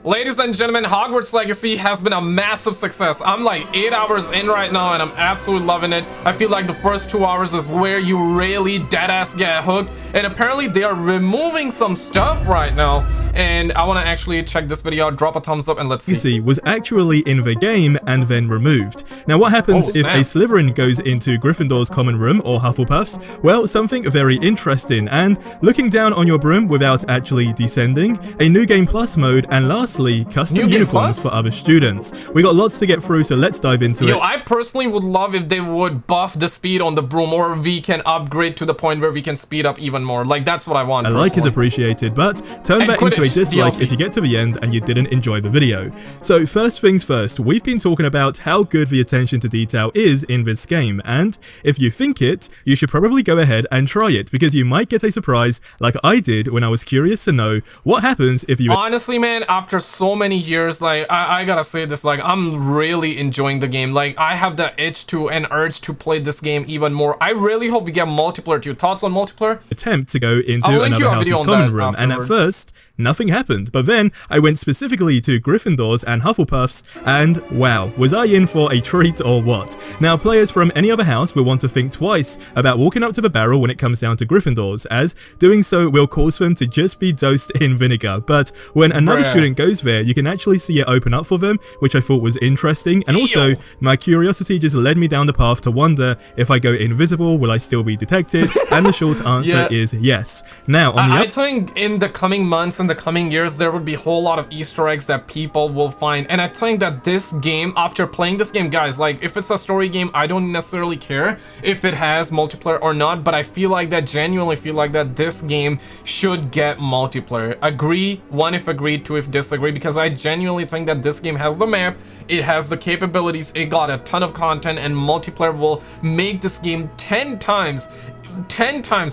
Ladies and gentlemen, Hogwarts Legacy has been a massive success. I'm like 8 hours in right now and I'm absolutely loving it. I feel like the first 2 hours is where you really deadass get hooked, and apparently they are removing some stuff right now, and I want to actually check this video out. Drop a thumbs up and let's see. Legacy was actually in the game and then removed. Now what happens if a Slytherin goes into Gryffindor's common room or Hufflepuff's? Well, something very interesting, and looking down on your broom without actually descending, a new game plus mode, and lastly, custom uniforms for other students. We got lots to get through, so let's dive into it. I personally would love if they would buff the speed on the broom, or we can upgrade to the point where we can speed up even more. Like, that's what I want. A like is appreciated, but turn that into a dislike DLC if you get to the end and you didn't enjoy the video. So first things first, we've been talking about how good the attention to detail is in this game, and if you think it, you should probably go ahead and try it, because you might get a surprise like I did when I was curious to know what happens if you... Honestly, man, after so many years, like, I gotta say this, like, I'm really enjoying the game. Like, I have the itch to and urge to play this game even more. I really hope we get multiplayer too. Thoughts on multiplayer? Attempt to go into another house's common room, and at first nothing happened, but then I went specifically to Gryffindor's and Hufflepuff's, and wow, was I in for a treat or what? Now, players from any other house will want to think twice about walking up to the barrel when it comes down to Gryffindor's, as doing so will cause them to just be doused in vinegar. But when another student goes there, you can actually see it open up for them, which I thought was interesting, and also my curiosity just led me down the path to wonder, if I go invisible, will I still be detected? And the short answer is yes. Now, on the I think in the coming months and the coming years, there would be a whole lot of Easter eggs that people will find, and I think that this game, after playing this game, guys, like, if it's a story game, I don't necessarily care if it has multiplayer or not, but I feel like that, genuinely feel like that this game should get multiplayer. Agree, one if agreed, two if disagree, because I genuinely think that this game has the map, it has the capabilities, it got a ton of content, and multiplayer will make this game 10 times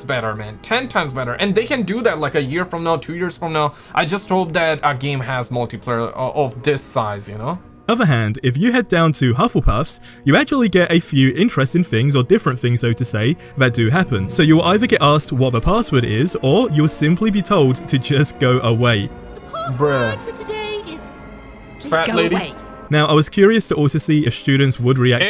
better, man. 10 times better, and they can do that like a year from now, 2 years from now. I just hope that a game has multiplayer of this size, you know. On the other hand, if you head down to Hufflepuff's, you actually get a few interesting things, or different things, so to say, that do happen. So you'll either get asked what the password is, or you'll simply be told to just go away. The password for today is Fat lady. Away. Now, I was curious to also see if students would react.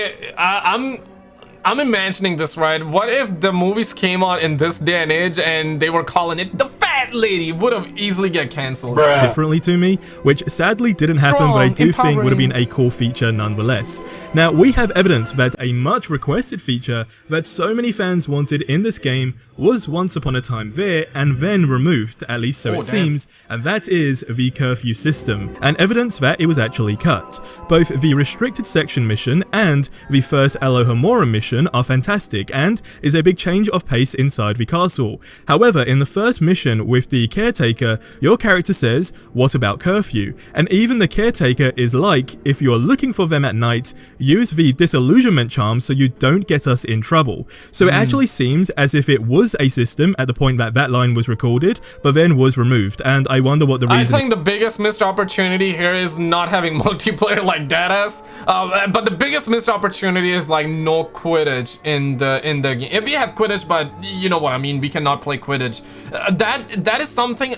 I'm imagining this, right? What if the movies came out in this day and age and they were calling it the fat lady? Would have easily get cancelled differently to me, which sadly didn't happen, but I do think would have been a cool feature nonetheless. Now, we have evidence that a much requested feature that so many fans wanted in this game was once upon a time there and then removed, at least so it seems, and that is the curfew system, and evidence that it was actually cut. Both the restricted section mission and the first Alohomora mission are fantastic and is a big change of pace inside the castle. However, in the first mission with the caretaker, your character says, "What about curfew?" And even the caretaker is like, if you're looking for them at night, use the disillusionment charm so you don't get us in trouble. So it actually seems as if it was a system at the point that that line was recorded, but then was removed, and I wonder what the reason. I think the biggest missed opportunity here is not having multiplayer like deadass, but the biggest missed opportunity is like no Quidditch in the game. If we have Quidditch, but you know what I mean, we cannot play Quidditch. That is something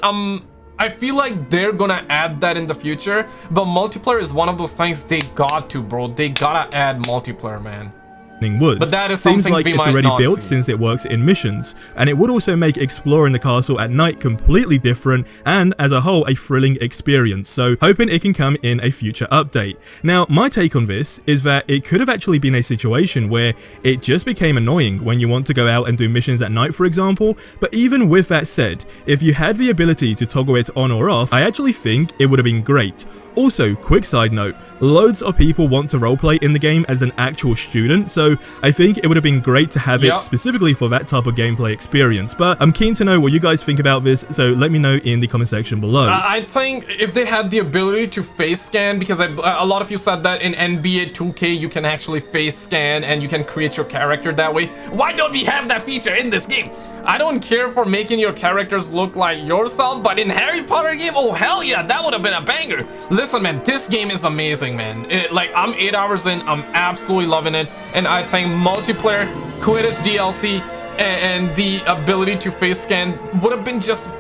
I feel like they're gonna add that in the future, but multiplayer is one of those things they got to, bro. They gotta add multiplayer, man. Woods. But that is seems like it's already built since it works in missions, and it would also make exploring the castle at night completely different and as a whole a thrilling experience, so hoping it can come in a future update. Now, my take on this is that it could have actually been a situation where it just became annoying when you want to go out and do missions at night, for example, but even with that said, if you had the ability to toggle it on or off, I actually think it would have been great. Also, quick side note, loads of people want to roleplay in the game as an actual student, so I think it would have been great to have it specifically for that type of gameplay experience. But I'm keen to know what you guys think about this, so let me know in the comment section below. I think if they had the ability to face scan, because a lot of you said that in NBA 2K you can actually face scan and you can create your character that way. Why don't we have that feature in this game? I don't care for making your characters look like yourself, but in Harry Potter game, oh hell yeah, that would have been a banger. Listen, man, this game is amazing, man. Like, I'm 8 hours in, I'm absolutely loving it, and I think multiplayer, Quidditch DLC, and the ability to face scan would have been just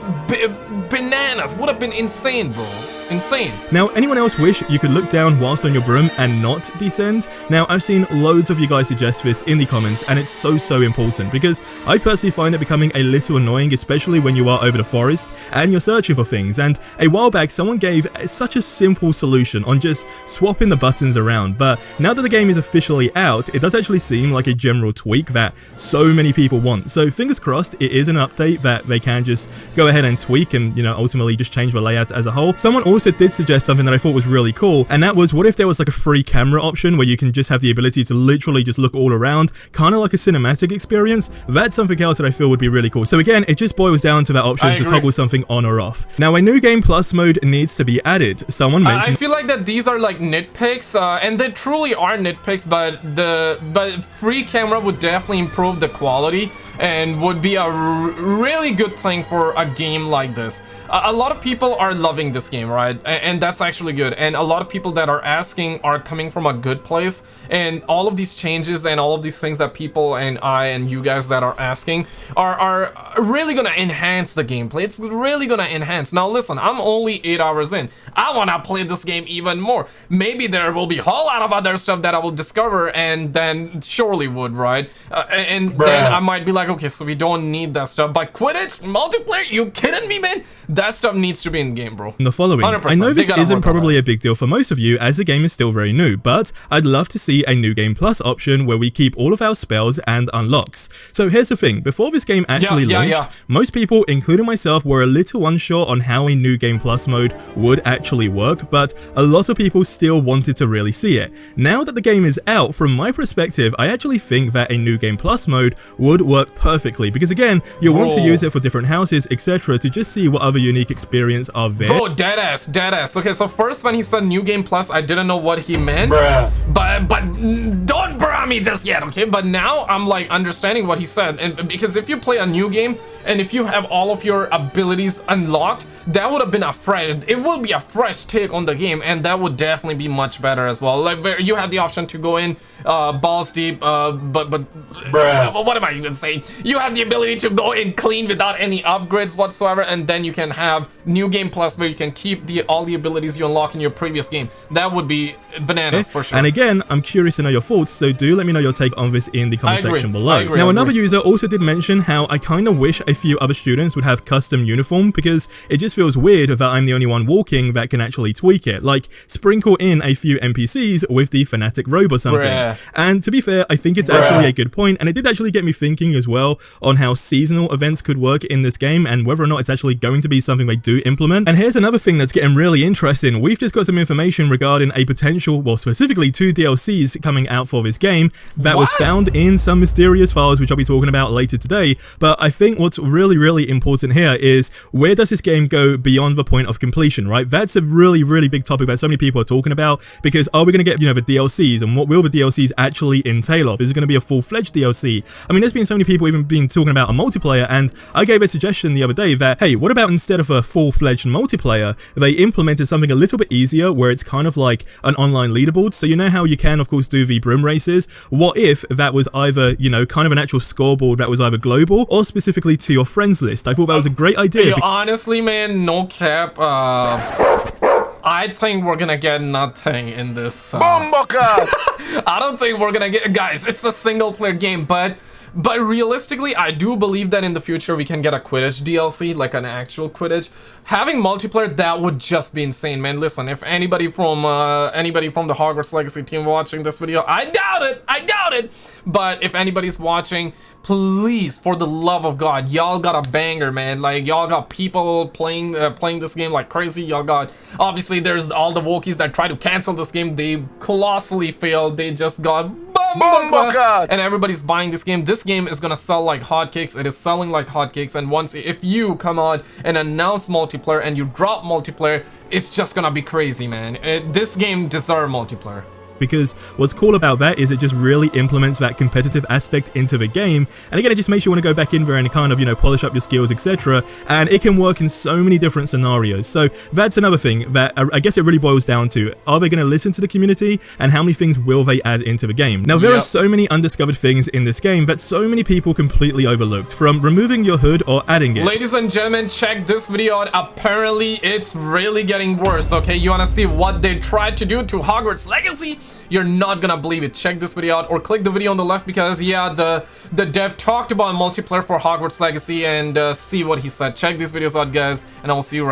bananas, would have been insane, bro. insane. Now, anyone else wish you could look down whilst on your broom and not descend? Now, I've seen loads of you guys suggest this in the comments, and it's so important, because I personally find it becoming a little annoying, especially when you are over the forest and you're searching for things. And a while back, someone gave such a simple solution on just swapping the buttons around, but now that the game is officially out, it does actually seem like a general tweak that so many people want. So fingers crossed it is an update that they can just go ahead and tweak and, you know, ultimately just change the layout as a whole. Someone also did suggest something that I thought was really cool, and that was, what if there was like a free camera option where you can just have the ability to literally just look all around, kind of like a cinematic experience? That's something else that I feel would be really cool. So again, it just boils down to that option to toggle something on or off. Now, a new game plus mode needs to be added. Someone mentioned— I feel like that these are like nitpicks, and they truly are nitpicks, but free camera would definitely improve the quality and would be a really good thing for a game like this. A lot of people are loving this game, right? And that's actually good. And a lot of people that are asking are coming from a good place. And all of these changes and all of these things that people and I and you guys that are asking are really gonna enhance the gameplay. It's really gonna enhance. Now listen, I'm only 8 hours in. I wanna play this game even more. Maybe there will be a whole lot of other stuff that I will discover, and then surely would, right? And then I might be like, okay, so we don't need that stuff. But Quidditch multiplayer, you kidding me, man? That stuff needs to be in game, bro. The following. I know this isn't probably a big deal for most of you, as the game is still very new, but I'd love to see a new game plus option where we keep all of our spells and unlocks. So here's the thing, before this game actually launched, most people, including myself, were a little unsure on how a new game plus mode would actually work, but a lot of people still wanted to really see it. Now that the game is out, from my perspective, I actually think that a new game plus mode would work perfectly, because again, you'll want to use it for different houses, etc., to just see what other unique experience are there. Bro, deadass. Okay, so first when he said new game plus, I didn't know what he meant. But don't bruh me just yet, okay? But now I'm like understanding what he said, and because if you play a new game and if you have all of your abilities unlocked, that would have been it will be a fresh take on the game, and that would definitely be much better as well. Like you have the option to go in balls deep, but what am I even saying? You have the ability to go in clean without any upgrades whatsoever, and then you can have new game plus where you can keep all the abilities you unlock in your previous game. That would be bananas for sure. And again, I'm curious to know your thoughts, so do let me know your take on this in the comment section below. Now, another user also did mention how I kind of wish a few other students would have custom uniform, because it just feels weird that I'm the only one walking that can actually tweak it. Like, sprinkle in a few NPCs with the fanatic robe or something. And to be fair, I think it's actually a good point, and it did actually get me thinking as well on how seasonal events could work in this game, and whether or not it's actually going to be something they do implement. And here's another thing that's getting really interesting. We've just got some information regarding a potential, well, specifically 2 DLCs coming out for this game that was found in some mysterious files, which I'll be talking about later today. But I think what's really important here is, where does this game go beyond the point of completion, right? That's a really big topic that so many people are talking about, because are we going to get, you know, the DLCs, and what will the DLCs actually entail of? Is it going to be a full-fledged DLC? I mean, there's been so many people even been talking about a multiplayer, and I gave a suggestion the other day that, hey, what about instead of a full-fledged multiplayer, they implemented something a little bit easier where it's kind of like an online leaderboard. So you know how you can, of course, do the broom races? What if that was either, you know, kind of an actual scoreboard that was either global or specifically to your friends list? I thought that was a great idea. Honestly, man, no cap. I think we're gonna get nothing in this. I don't think we're gonna get, guys. It's a single-player game, but realistically, I do believe that in the future we can get a Quidditch DLC, like an actual Quidditch. Having multiplayer, that would just be insane, man. Listen, if anybody from the Hogwarts Legacy team watching this video, I doubt it. But if anybody's watching, please, for the love of God, y'all got a banger, man. Like, y'all got people playing this game like crazy. Y'all got, obviously, there's all the Wokies that try to cancel this game. They colossally failed. They just got and everybody's buying this game. This game is gonna sell like hotcakes. It is selling like hotcakes. And if you come on and announce multiplayer and you drop multiplayer, it's just gonna be crazy, man. This game deserves multiplayer. because what's cool about that is it just really implements that competitive aspect into the game, and again, it just makes you want to go back in there and kind of, you know, polish up your skills, etc., and it can work in so many different scenarios. So that's another thing that I guess it really boils down to, are they going to listen to the community, and how many things will they add into the game? Now, there are so many undiscovered things in this game that so many people completely overlooked, from removing your hood or adding it. Ladies and gentlemen, check this video out. Apparently it's really getting worse. Okay, you want to see what they tried to do to Hogwarts Legacy? You're not gonna believe it. Check this video out, or click the video on the left, because yeah, the dev talked about multiplayer for Hogwarts Legacy, and see what he said. Check these videos out, guys, and I will see you right